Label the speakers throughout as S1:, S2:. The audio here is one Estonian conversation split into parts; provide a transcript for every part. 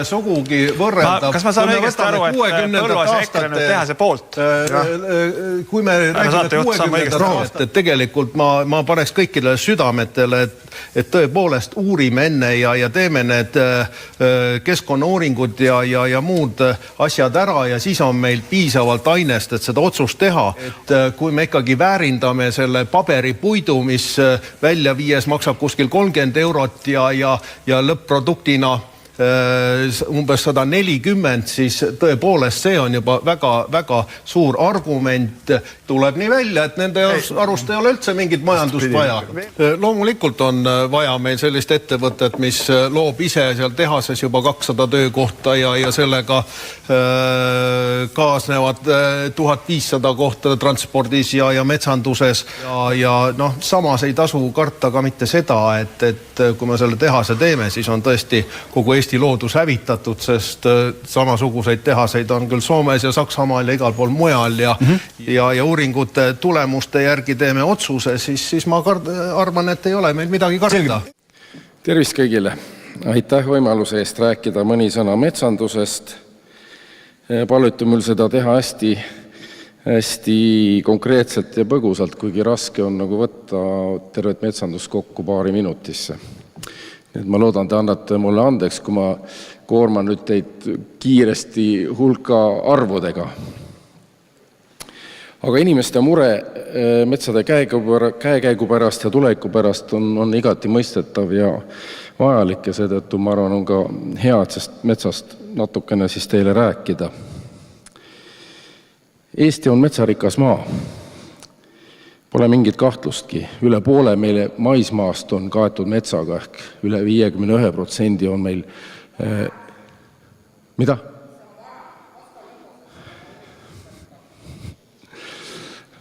S1: sugugi võrreldav.
S2: Kas ma saan õigesti aru, et Põlluaas ja EKRE nüüd tehase poolt?
S1: Kui me räägime 60. aastat, et tegelikult ma paneks kõikidele südametele, et tõepoolest uurime enne ja teeme need keskkonnauuringud ja muud asjad ära ja siis on meil piisavalt ainest, et seda otsust teha. Et kui me ikkagi väärindame selle paberipuidu, mis välja viies maksab kuskil 30 eurot ja lõpp-produktina umbes 140, siis tõepoolest see on juba väga suur argument. Tuleb nii välja, et nende arust ei ole üldse mingit majandust vaja. Loomulikult on vaja meil sellist ettevõtet, mis loob ise seal tehases juba 200 töökohta ja sellega kaasnevad 1500 kohta transpordis ja metsanduses. Ja samas ei tasu karta ka mitte seda, et kui me selle tehase teeme, siis on tõesti kogu Eesti loodus hävitatud, sest samasuguseid tehaseid on küll Soomes ja Saksamaal ja igal pool mujal ja uuringute tulemuste järgi teeme otsuse, siis ma arvan, et ei ole meil midagi karta.
S3: Tervist kõigile! Aitäh võimaluse eest rääkida mõni sõna metsandusest. Paluti mul seda teha hästi konkreetselt ja põgusalt, kuigi raske on nagu võtta tervet metsandust kokku paari minutisse. Ma loodan, te annate mulle andeks, kui ma koorman nüüd teid kiiresti hulka arvudega. Aga inimeste mure metsade käekäigu pärast ja tuleviku pärast on igati mõistetav ja vajalik ja seetõttu ma arvan on ka head, sest metsast natukene siis teile rääkida. Eesti on metsarikas maa. Pole mingit kahtlustki. Üle poole meile maismaast on kaetud metsaga ehk üle 51% on meil... Mida?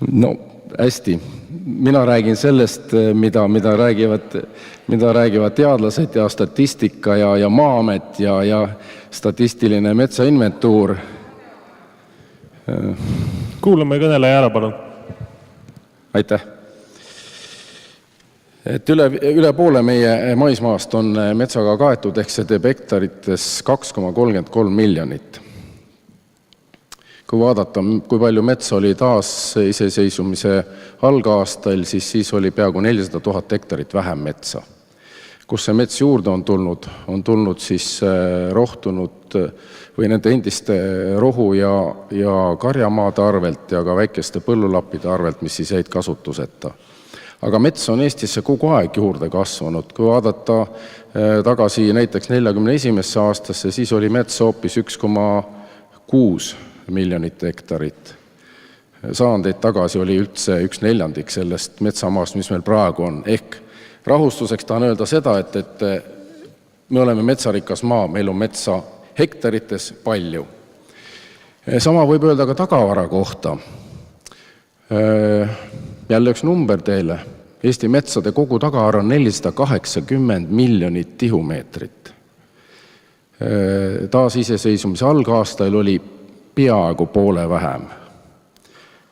S3: No hästi. Mina räägin sellest, mida räägivad teadlased ja statistika ja Maa-amet ja statistiline metsainventuur.
S4: Kuulame kõneleja ära, palun.
S3: Aitäh. Et üle poole meie maismaast on metsaga kaetud, ehk see teeb hektarites 2,33 miljonit. Kui vaadata, kui palju metsa oli taas iseseisvumise algaastail, siis oli peaaegu 400 000 hektarit vähem metsa. Kus see mets juurde on tulnud siis rohtunud või nende endiste rohu ja karjamaade arvelt ja ka väikeste põllulappide arvelt, mis siis jäid kasutuseta. Aga mets on Eestisse kogu aeg juurde kasvanud. Kui vaadata tagasi näiteks 41. aastasse, siis oli mets hoopis 1,6 miljonit hektarit. Saandeid tagasi oli üldse 1/4 sellest metsamaast, mis meil praegu on. Ehk rahustuseks tahan öelda seda, et me oleme metsarikas maa, meil on metsa hektarites palju. Sama võib öelda ka tagavara kohta. Jälle üks number teile. Eesti metsade kogu tagavara on 480 miljonit tihumeetrit. Taas iseseisvumise algaastail oli peaaegu poole vähem.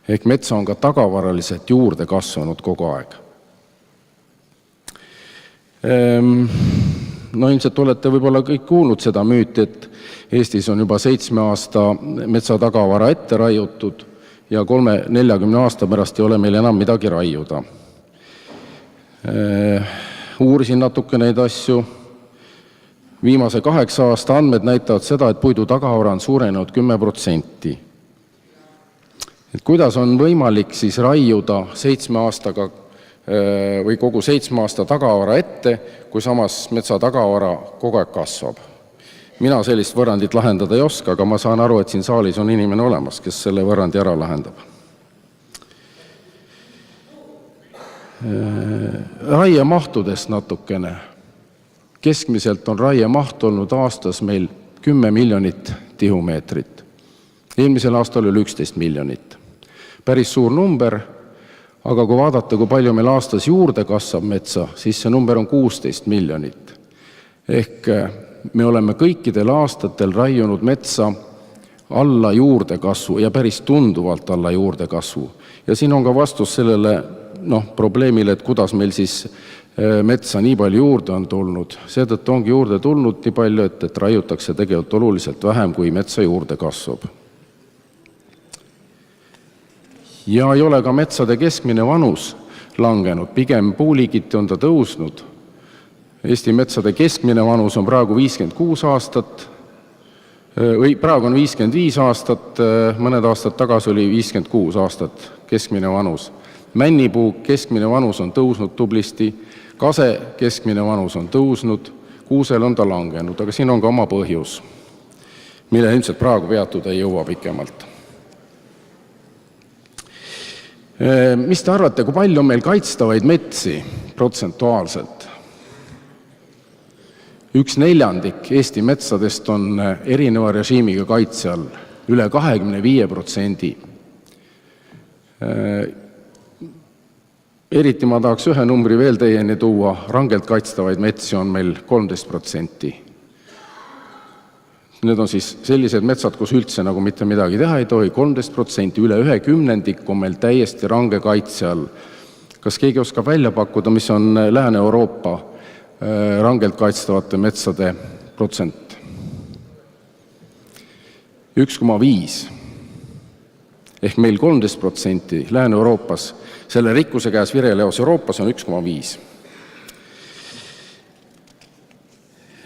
S3: Ehk metsa on ka tagavaraliselt juurde kasvanud kogu aeg. No ilmselt olete võib-olla kõik kuulnud seda müüti, et Eestis on juba 7 aasta metsatagavara ette raiutud ja 30-40 aasta pärast ei ole meil enam midagi raiuda. Uurisin natuke neid asju. Viimase 8 aasta andmed näitavad seda, et puidu tagavara on suurenenud 10%. Et kuidas on võimalik siis raiuda 7 aastaga või kogu 7 aasta tagavara ette, kui samas metsa tagavara kogu aeg kasvab. Mina sellist võrrandit lahendada ei oska, aga ma saan aru, et siin saalis on inimene olemas, kes selle võrrandi ära lahendab. Raiemahtudest natukene. Keskmiselt on raiemaht olnud aastas meil 10 miljonit tihumeetrit. Eelmisel aastal oli 11 miljonit. Päris suur number. Aga kui vaadata, kui palju meil aastas juurde kasvab metsa, siis see number on 16 miljonit. Ehk me oleme kõikidel aastatel raiunud metsa alla juurde kasvu ja päris tunduvalt alla juurde kasvu. Ja siin on ka vastus sellele probleemile, et kuidas meil siis metsa nii palju juurde on tulnud. Seetõttu ongi juurde tulnud nii palju, et raiutakse tegelikult oluliselt vähem, kui metsa juurde kasvab. Ja ei ole ka metsade keskmine vanus langenud, pigem puuliigiti on ta tõusnud. Eesti metsade keskmine vanus on praegu 56 aastat, või praegu on 55 aastat, mõned aastad tagasi oli 56 aastat keskmine vanus. Männipuu keskmine vanus on tõusnud tublisti, kase keskmine vanus on tõusnud, kuusel on ta langenud, aga siin on ka oma põhjus, mille ilmselt praegu peatuda ei jõua pikemalt. Mis te arvate, kui palju on meil kaitstavaid metsi protsentuaalselt? 1/4 Eesti metsadest on erineva režiimiga kaitse all, üle 25%. Eriti ma tahaks ühe numbri veel teieni tuua, rangelt kaitstavaid metsi on meil 13%. Need on siis sellised metsad, kus üldse nagu mitte midagi teha ei tohi, 13%, üle 1/10 on meil täiesti range kaitse all. Kas keegi oskab välja pakkuda, mis on Lääne-Euroopa rangelt kaitstavate metsade protsent? 1,5. Ehk meil 13%, Lääne-Euroopas, selle rikkuse käes vireleos Euroopas on 1,5.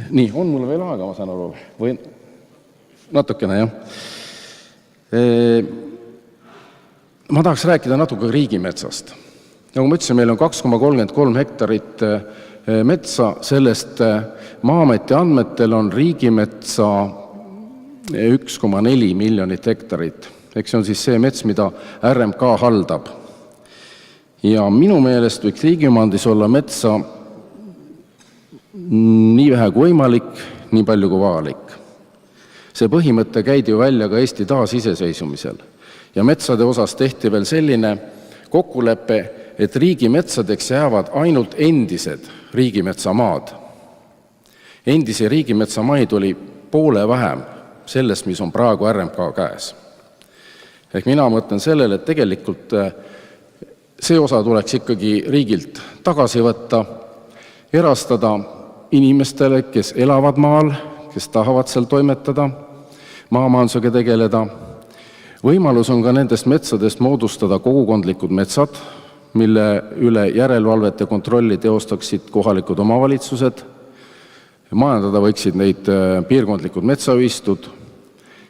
S3: Nii, on mul veel aega, ma saan aru? Või natukene, jah. Ma tahaks rääkida natuke riigimetsast. Nagu ma ütlesin, meil on 2,33 hektarit metsa, sellest Maa-ameti andmetel on riigimetsa 1,4 miljonit hektarit. Eks see on siis see mets, mida RMK haldab. Ja minu meelest võiks riigiomandis olla metsa nii vähe kui võimalik, nii palju kui vajalik. See põhimõte käidi ju välja ka Eesti taasiseseisvumisel. Ja metsade osas tehti veel selline kokkulepe, et riigimetsadeks jäävad ainult endised riigimetsamaad. Endisi riigimetsamaid oli poole vähem sellest, mis on praegu RMK käes. Ehk mina mõtlen sellele, et tegelikult see osa tuleks ikkagi riigilt tagasi võtta, erastada inimestele, kes elavad maal, kes tahavad seal toimetada, maamajandusega tegeleda. Võimalus on ka nendest metsadest moodustada kogukondlikud metsad, mille üle järelevalvet ja kontrolli teostaksid kohalikud omavalitsused. Majandada võiksid neid piirkondlikud metsaühistud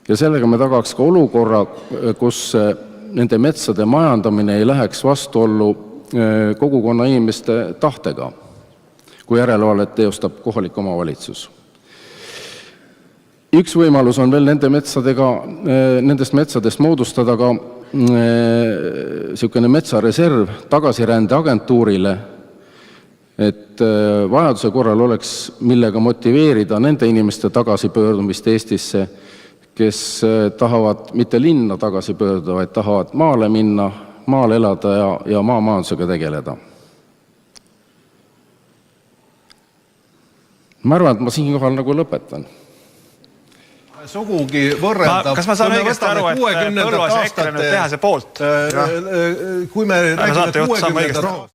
S3: ja sellega me tagaks ka olukorra, kus nende metsade majandamine ei läheks vastuollu kogukonna inimeste tahtega, kui järelevalvet teostab kohalik omavalitsus. Üks võimalus on veel nendest metsadest moodustada ka niisugune metsareserv tagasirände agentuurile, et vajaduse korral oleks millega motiveerida nende inimeste tagasipöördumist Eestisse, kes tahavad mitte linna tagasi pöörduda, vaid tahavad maale minna, maal elada ja maamajandusega tegeleda. Ma arvan, et ma siinkohal nagu lõpetan.
S1: Sugugi võrreldav.
S2: Kas ma saan õigesti aru, et Põlluaas ja EKRE nüüd teha see poolt?
S1: Kui me räägime 60.